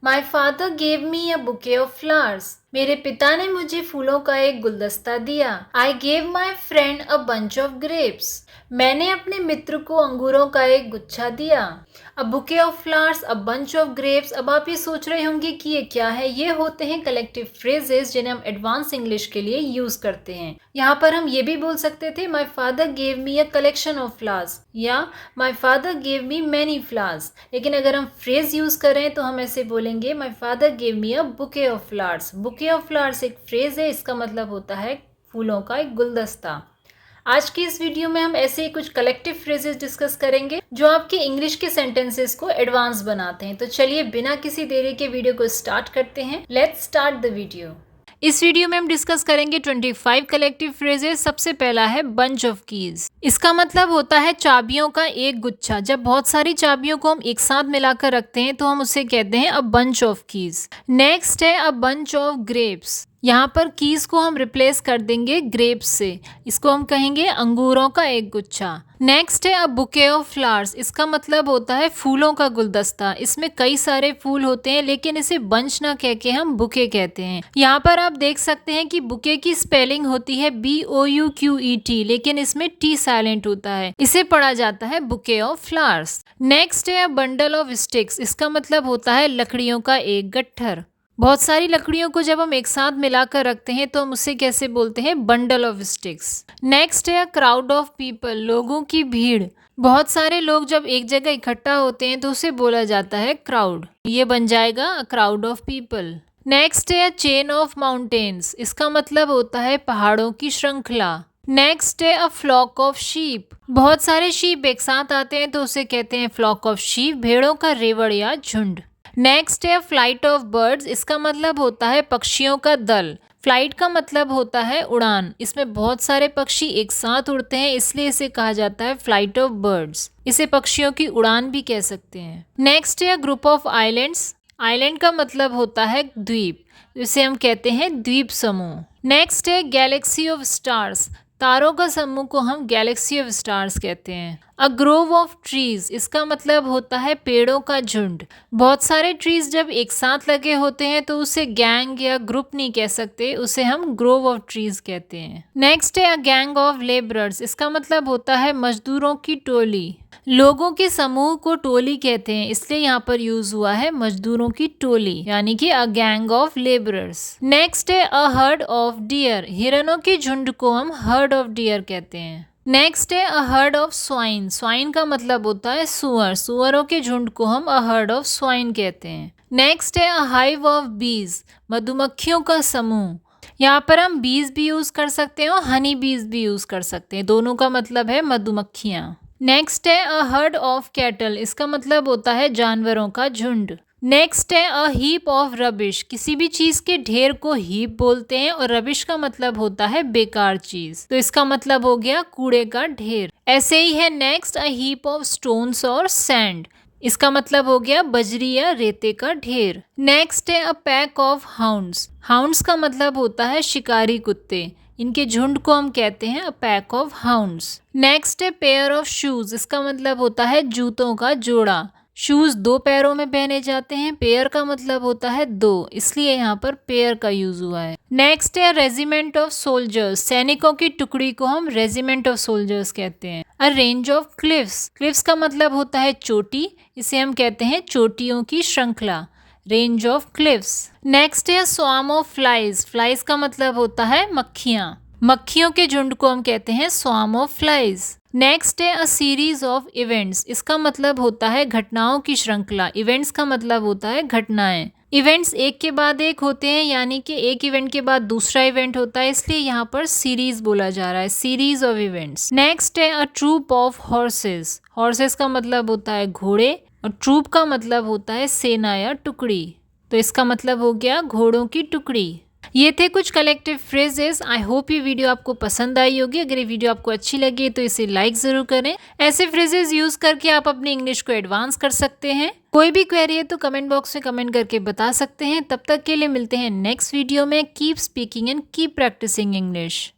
My father gave me a bouquet of flowers. मेरे पिता ने मुझे फूलों का एक गुलदस्ता दिया। I gave my friend a bunch of grapes. मैंने अपने मित्र को अंगूरों का एक गुच्छा दिया। A bouquet of flowers, a bunch of grapes. अब आप ये सोच रहे होंगे कि ये क्या है। ये होते हैं कलेक्टिव फ्रेजेस जिन्हें हम एडवांस इंग्लिश के लिए यूज करते हैं। यहाँ पर हम ये भी बोल सकते थे my father gave me a collection of flowers या my father gave me many flowers. लेकिन अगर हम फ्रेज यूज करें तो हम ऐसे बोलेंगे माई father gave me a bouquet of flowers. Bouquet of flowers एक फ्रेज है, इसका मतलब होता है फूलों का एक गुलदस्ता। आज की इस वीडियो में हम ऐसे ही कुछ कलेक्टिव फ्रेजेस डिस्कस करेंगे जो आपके इंग्लिश के सेंटेंसेस को एडवांस बनाते हैं। तो चलिए बिना किसी देरी के वीडियो को स्टार्ट करते हैं। Let's start the video. इस वीडियो में हम डिस्कस करेंगे 25 कलेक्टिव फ्रेजेस। सबसे पहला है बंच ऑफ कीज। इसका मतलब होता है चाबियों का एक गुच्छा। जब बहुत सारी चाबियों को हम एक साथ मिलाकर रखते हैं तो हम उसे कहते हैं a bunch of keys. Next है अ बंच ऑफ ग्रेप्स। यहाँ पर कीज को हम रिप्लेस कर देंगे ग्रेप्स से। इसको हम कहेंगे अंगूरों का एक गुच्छा। नेक्स्ट है अ बुके ऑफ फ्लावर्स। इसका मतलब होता है फूलों का गुलदस्ता। इसमें कई सारे फूल होते हैं लेकिन इसे बंच ना कह के हम बुके कहते हैं। यहाँ पर आप देख सकते हैं कि बुके की स्पेलिंग होती है BOUQET, लेकिन इसमें T साइलेंट होता है। इसे पढ़ा जाता है बुके ऑफ फ्लावर्स। नेक्स्ट है अ बंडल ऑफ स्टिक्स। इसका मतलब होता है लकड़ियों का एक गट्ठर। बहुत सारी लकड़ियों को जब हम एक साथ मिलाकर रखते हैं तो हम उसे कैसे बोलते हैं, बंडल ऑफ स्टिक्स। नेक्स्ट है क्राउड ऑफ पीपल, लोगों की भीड़। बहुत सारे लोग जब एक जगह इकट्ठा होते हैं तो उसे बोला जाता है क्राउड। ये बन जाएगा a crowd of people. Next है चेन ऑफ माउंटेन्स। इसका मतलब होता है पहाड़ों की श्रृंखला। नेक्स्ट है अ फ्लॉक ऑफ शीप। बहुत सारे शीप एक साथ आते हैं तो उसे कहते हैं फ्लॉक ऑफ शीप, भेड़ों का रेवड़ या झुंड। नेक्स्ट है फ्लाइट ऑफ बर्ड्स। इसका मतलब होता है पक्षियों का दल। फ्लाइट का मतलब होता है उड़ान। इसमें बहुत सारे पक्षी एक साथ उड़ते हैं इसलिए इसे कहा जाता है फ्लाइट ऑफ बर्ड्स। इसे पक्षियों की उड़ान भी कह सकते हैं। नेक्स्ट है ग्रुप ऑफ आइलैंड्स। आइलैंड का मतलब होता है द्वीप, इसे हम कहते हैं द्वीप समूह। नेक्स्ट है गैलेक्सी ऑफ स्टार्स। तारों का समूह को हम गैलेक्सी ऑफ स्टार्स कहते हैं। अ ग्रोव ऑफ ट्रीज। इसका मतलब होता है पेड़ों का झुंड। बहुत सारे ट्रीज जब एक साथ लगे होते हैं तो उसे गैंग या ग्रुप नहीं कह सकते, उसे हम ग्रोव ऑफ ट्रीज कहते हैं। नेक्स्ट है अ गैंग ऑफ लेबरर्स। इसका मतलब होता है मजदूरों की टोली। लोगों के समूह को टोली कहते हैं इसलिए यहाँ पर यूज हुआ है मजदूरों की टोली, यानी कि a gang of labourers. Next है अ हर्ड ऑफ डियर। हिरणों के झुंड को हम हर्ड ऑफ डियर कहते हैं। नेक्स्ट है a herd of swine. Swine का मतलब होता है सुअर। सुअरों के झुंड को हम अ हर्ड ऑफ स्वाइन कहते हैं। नेक्स्ट है अ हाइव ऑफ बीज। मधुमक्खियों का समूह। यहाँ पर हम बीज भी यूज कर सकते हैं और हनी बीज भी यूज कर सकते हैं, दोनों का मतलब है मधुमक्खियाँ। नेक्स्ट है अ हर्ड ऑफ कैटल। इसका मतलब होता है जानवरों का झुंड। नेक्स्ट है अ हीप ऑफ रबिश। किसी भी चीज के ढेर को हीप बोलते हैं और रबिश का मतलब होता है बेकार चीज, तो इसका मतलब हो गया कूड़े का ढेर। ऐसे ही है next a heap of stones और सैंड। इसका मतलब हो गया बजरी या रेते का ढेर। नेक्स्ट है a pack of hounds. Hounds का मतलब होता है शिकारी कुत्ते। इनके झुंड को हम कहते हैं a pack of hounds. Next है पेयर ऑफ शूज। इसका मतलब होता है जूतों का जोड़ा। शूज दो पैरों में पहने जाते हैं। पेयर का मतलब होता है दो, इसलिए यहाँ पर पेयर का यूज हुआ है। नेक्स्ट है रेजिमेंट ऑफ सोल्जर्स। सैनिकों की टुकड़ी को हम रेजिमेंट ऑफ सोल्जर्स कहते हैं। अ रेंज ऑफ क्लिफ्स। क्लिफ्स का मतलब होता है चोटी, इसे हम कहते हैं चोटियों की श्रृंखला, रेंज ऑफ क्लिफ्स। नेक्स्ट है स्वार्म ऑफ फ्लाइज। फ्लाइज का मतलब होता है मक्खियाँ। मक्खियों के झुंड को हम कहते हैं स्वार्म ऑफ फ्लाइज। नेक्स्ट है अ सीरीज ऑफ इवेंट्स। इसका मतलब होता है घटनाओं की श्रृंखला। इवेंट्स का मतलब होता है घटनाएं। इवेंट्स एक के बाद एक होते हैं, यानी कि एक इवेंट के बाद दूसरा इवेंट होता है, इसलिए यहाँ पर सीरीज बोला जा रहा है, सीरीज ऑफ इवेंट्स। नेक्स्ट है अ ट्रूप ऑफ हॉर्सेस। हॉर्सेस का मतलब होता है घोड़े और ट्रूप का मतलब होता है सेना या टुकड़ी, तो इसका मतलब हो गया घोड़ों की टुकड़ी। ये थे कुछ कलेक्टिव फ्रेजेस। आई होप ये वीडियो आपको पसंद आई होगी। अगर ये वीडियो आपको अच्छी लगी तो इसे लाइक जरूर करें। ऐसे फ्रेजेस यूज करके आप अपनी इंग्लिश को एडवांस कर सकते हैं। कोई भी क्वेरी है तो कमेंट बॉक्स में कमेंट करके बता सकते हैं। तब तक के लिए मिलते हैं नेक्स्ट वीडियो में। Keep speaking and keep practising English.